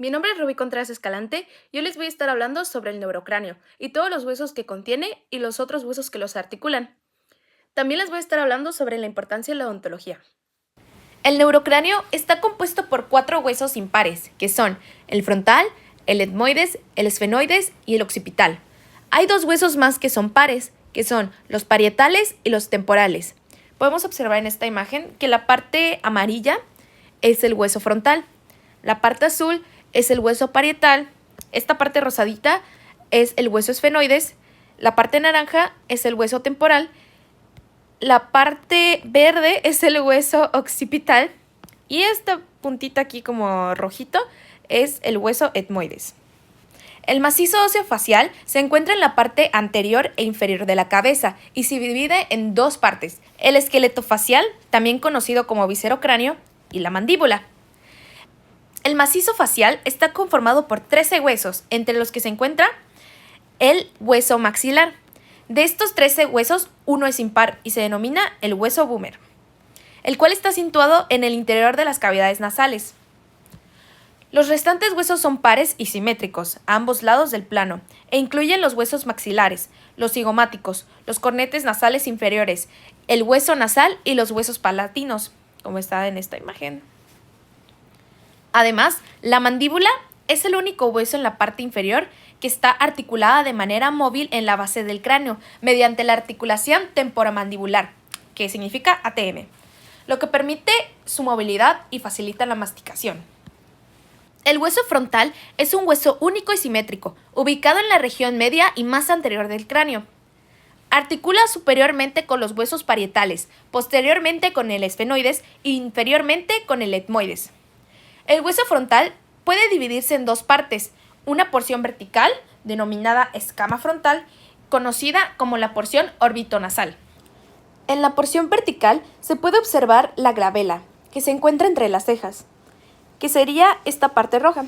Mi nombre es Rubí Contreras Escalante y hoy les voy a estar hablando sobre el neurocráneo y todos los huesos que contiene y los otros huesos que los articulan. También les voy a estar hablando sobre la importancia de la odontología. El neurocráneo está compuesto por 4 huesos impares, que son el frontal, el etmoides, el esfenoides y el occipital. Hay 2 huesos más que son pares, que son los parietales y los temporales. Podemos observar en esta imagen que la parte amarilla es el hueso frontal, la parte azul es el hueso parietal, esta parte rosadita es el hueso esfenoides, la parte naranja es el hueso temporal, la parte verde es el hueso occipital y esta puntita aquí como rojito es el hueso etmoides. El macizo óseo facial se encuentra en la parte anterior e inferior de la cabeza y se divide en 2 partes, el esqueleto facial, también conocido como viscerocráneo, y la mandíbula. El macizo facial está conformado por 13 huesos, entre los que se encuentra el hueso maxilar. De estos 13 huesos, uno es impar y se denomina el hueso boomer, el cual está situado en el interior de las cavidades nasales. Los restantes huesos son pares y simétricos, a ambos lados del plano, e incluyen los huesos maxilares, los cigomáticos, los cornetes nasales inferiores, el hueso nasal y los huesos palatinos, como está en esta imagen. Además, la mandíbula es el único hueso en la parte inferior que está articulada de manera móvil en la base del cráneo mediante la articulación temporomandibular, que significa ATM, lo que permite su movilidad y facilita la masticación. El hueso frontal es un hueso único y simétrico, ubicado en la región media y más anterior del cráneo. Articula superiormente con los huesos parietales, posteriormente con el esfenoides e inferiormente con el etmoides. El hueso frontal puede dividirse en 2 partes, una porción vertical, denominada escama frontal, conocida como la porción orbitonasal. En la porción vertical se puede observar la glabela, que se encuentra entre las cejas, que sería esta parte roja.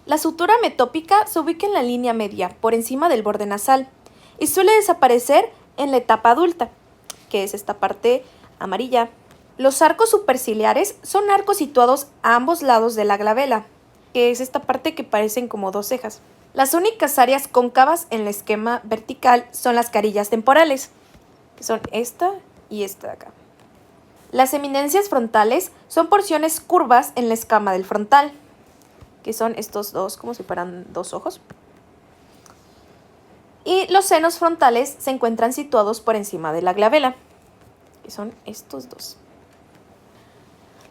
La sutura metópica se ubica en la línea media, por encima del borde nasal, y suele desaparecer en la etapa adulta, que es esta parte amarilla. Los arcos superciliares son arcos situados a ambos lados de la glabela, que es esta parte que parecen como 2 cejas. Las únicas áreas cóncavas en la esquema vertical son las carillas temporales, que son esta y esta de acá. Las eminencias frontales son porciones curvas en la escama del frontal, que son estos dos, como si fueran 2 ojos. Y los senos frontales se encuentran situados por encima de la glabela, que son estos 2.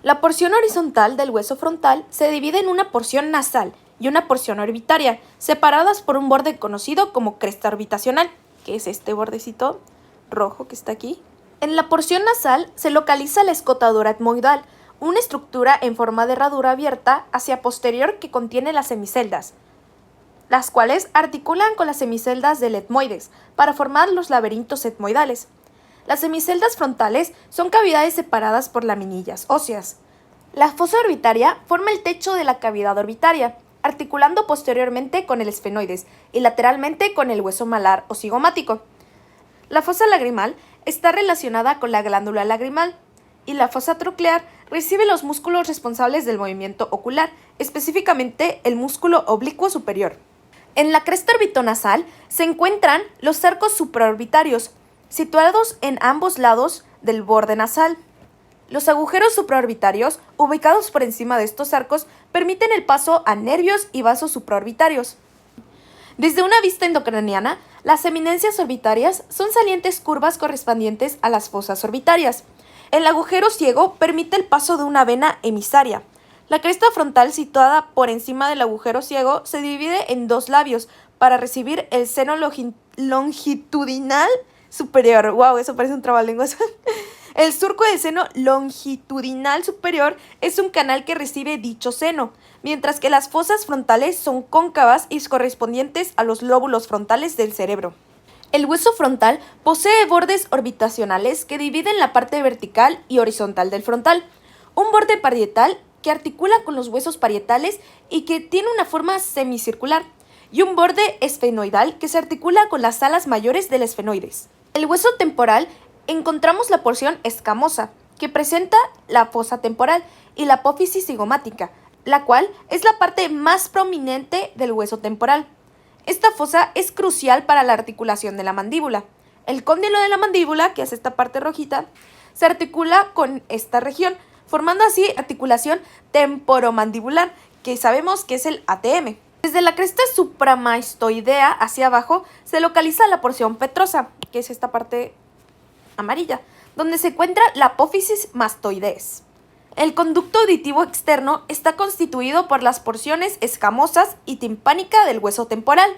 La porción horizontal del hueso frontal se divide en una porción nasal y una porción orbitaria, separadas por un borde conocido como cresta orbitacional, que es este bordecito rojo que está aquí. En la porción nasal se localiza la escotadura etmoidal, una estructura en forma de herradura abierta hacia posterior que contiene las semiceldas, las cuales articulan con las semiceldas del etmoides para formar los laberintos etmoidales. Las semiceldas frontales son cavidades separadas por laminillas óseas. La fosa orbitaria forma el techo de la cavidad orbitaria, articulando posteriormente con el esfenoides y lateralmente con el hueso malar o cigomático. La fosa lagrimal está relacionada con la glándula lagrimal y la fosa troclear recibe los músculos responsables del movimiento ocular, específicamente el músculo oblicuo superior. En la cresta orbitonasal se encuentran los arcos supraorbitarios, situados en ambos lados del borde nasal. Los agujeros supraorbitarios, ubicados por encima de estos arcos, permiten el paso a nervios y vasos supraorbitarios. Desde una vista endocraniana, las eminencias orbitarias son salientes curvas correspondientes a las fosas orbitarias. El agujero ciego permite el paso de una vena emisaria. La cresta frontal situada por encima del agujero ciego se divide en 2 labios para recibir el seno longitudinal superior. ¡Wow! Eso parece un trabalenguas. El surco del seno longitudinal superior es un canal que recibe dicho seno, mientras que las fosas frontales son cóncavas y correspondientes a los lóbulos frontales del cerebro. El hueso frontal posee bordes orbitacionales que dividen la parte vertical y horizontal del frontal, un borde parietal que articula con los huesos parietales y que tiene una forma semicircular, y un borde esfenoidal que se articula con las alas mayores del esfenoides. El hueso temporal encontramos la porción escamosa, que presenta la fosa temporal, y la apófisis cigomática, la cual es la parte más prominente del hueso temporal. Esta fosa es crucial para la articulación de la mandíbula. El cóndilo de la mandíbula, que es esta parte rojita, se articula con esta región, formando así articulación temporomandibular, que sabemos que es el ATM. Desde la cresta supramastoidea hacia abajo se localiza la porción petrosa, que es esta parte amarilla, donde se encuentra la apófisis mastoides. El conducto auditivo externo está constituido por las porciones escamosas y timpánica del hueso temporal.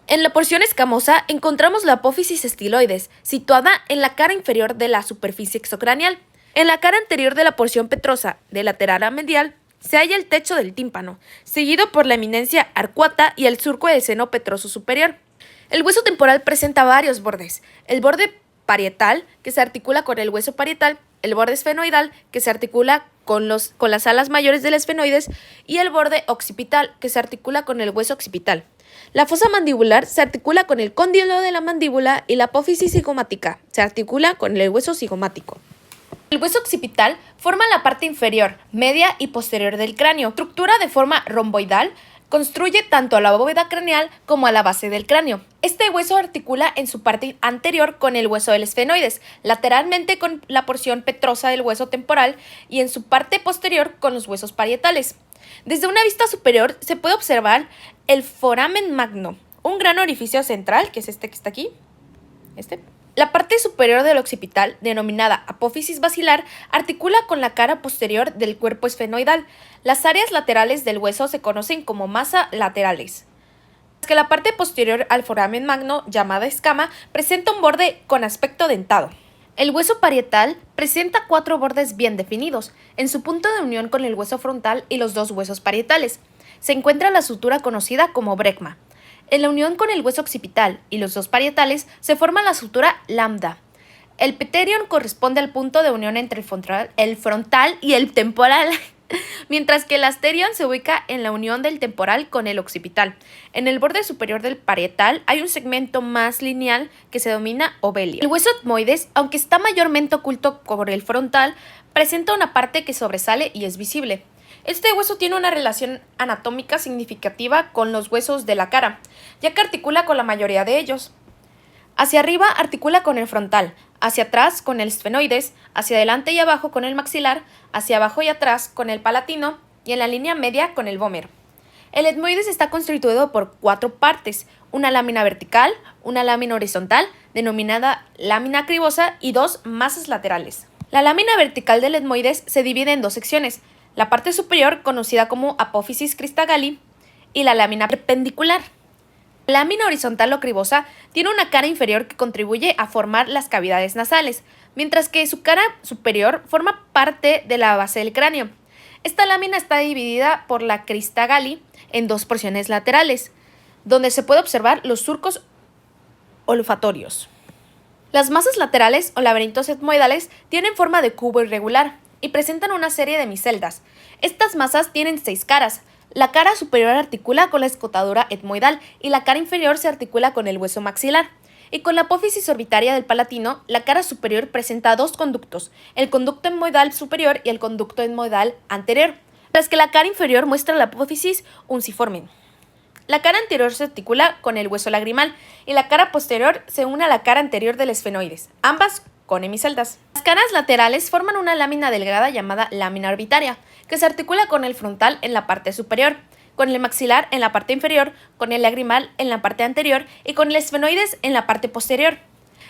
En la porción escamosa encontramos la apófisis estiloides, situada en la cara inferior de la superficie exocraneal. En la cara anterior de la porción petrosa, de lateral a medial, se halla el techo del tímpano, seguido por la eminencia arcuata y el surco del seno petroso superior. El hueso temporal presenta varios bordes. El borde parietal, que se articula con el hueso parietal, el borde esfenoidal, que se articula con las alas mayores del esfenoides, y el borde occipital, que se articula con el hueso occipital. La fosa mandibular se articula con el cóndilo de la mandíbula y la apófisis cigomática se articula con el hueso cigomático. El hueso occipital forma la parte inferior, media y posterior del cráneo. Estructura de forma romboidal, construye tanto a la bóveda craneal como a la base del cráneo. Este hueso articula en su parte anterior con el hueso del esfenoides, lateralmente con la porción petrosa del hueso temporal y en su parte posterior con los huesos parietales. Desde una vista superior se puede observar el foramen magno, un gran orificio central, que es este que está aquí. La parte superior del occipital, denominada apófisis basilar, articula con la cara posterior del cuerpo esfenoidal. Las áreas laterales del hueso se conocen como masa laterales. Que la parte posterior al foramen magno, llamada escama, presenta un borde con aspecto dentado. El hueso parietal presenta 4 bordes bien definidos, en su punto de unión con el hueso frontal y los 2 huesos parietales. Se encuentra la sutura conocida como brecma. En la unión con el hueso occipital y los 2 parietales se forma la sutura lambda. El peterion corresponde al punto de unión entre el frontal y el temporal, mientras que el asterion se ubica en la unión del temporal con el occipital. En el borde superior del parietal hay un segmento más lineal que se denomina ovelio. El hueso etmoides, aunque está mayormente oculto por el frontal, presenta una parte que sobresale y es visible. Este hueso tiene una relación anatómica significativa con los huesos de la cara, ya que articula con la mayoría de ellos. Hacia arriba articula con el frontal, hacia atrás con el esfenoides, hacia adelante y abajo con el maxilar, hacia abajo y atrás con el palatino y en la línea media con el vómero. El etmoides está constituido por 4 partes, una lámina vertical, una lámina horizontal, denominada lámina cribosa, y 2 masas laterales. La lámina vertical del etmoides se divide en 2 secciones, la parte superior, conocida como apófisis cristagalli, y la lámina perpendicular. La lámina horizontal o cribosa tiene una cara inferior que contribuye a formar las cavidades nasales, mientras que su cara superior forma parte de la base del cráneo. Esta lámina está dividida por la crista galli en 2 porciones laterales, donde se puede observar los surcos olfatorios. Las masas laterales o laberintos etmoidales tienen forma de cubo irregular y presentan una serie de hemiceldas. Estas masas tienen 6 caras. La cara superior articula con la escotadura etmoidal y la cara inferior se articula con el hueso maxilar. Y con la apófisis orbitaria del palatino, la cara superior presenta 2 conductos, el conducto etmoidal superior y el conducto etmoidal anterior, mientras que la cara inferior muestra la apófisis unciforme. La cara anterior se articula con el hueso lagrimal y la cara posterior se une a la cara anterior del esfenoides, ambas con hemiceldas. Las caras laterales forman una lámina delgada llamada lámina orbitaria, que se articula con el frontal en la parte superior, con el maxilar en la parte inferior, con el lagrimal en la parte anterior y con el esfenoides en la parte posterior.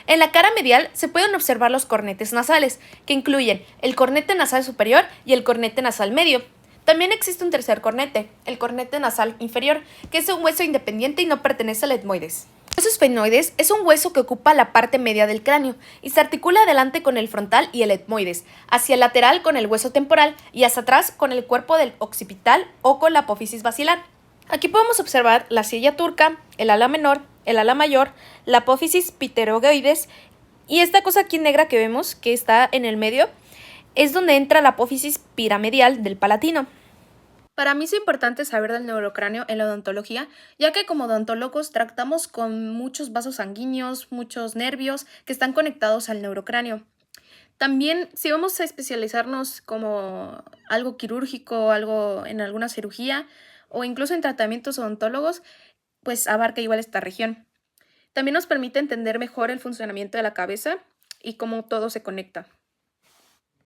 En la cara medial se pueden observar los cornetes nasales, que incluyen el cornete nasal superior y el cornete nasal medio. También existe un tercer cornete, el cornete nasal inferior, que es un hueso independiente y no pertenece al etmoides. El hueso esfenoides es un hueso que ocupa la parte media del cráneo y se articula adelante con el frontal y el etmoides, hacia el lateral con el hueso temporal y hacia atrás con el cuerpo del occipital o con la apófisis basilar. Aquí podemos observar la silla turca, el ala menor, el ala mayor, la apófisis pterygoides y esta cosa aquí negra que vemos que está en el medio es donde entra la apófisis piramidal del palatino. Para mí es importante saber del neurocráneo en la odontología, ya que como odontólogos tratamos con muchos vasos sanguíneos, muchos nervios que están conectados al neurocráneo. También, si vamos a especializarnos como algo quirúrgico, algo en alguna cirugía o incluso en tratamientos odontólogos, pues abarca igual esta región. También nos permite entender mejor el funcionamiento de la cabeza y cómo todo se conecta.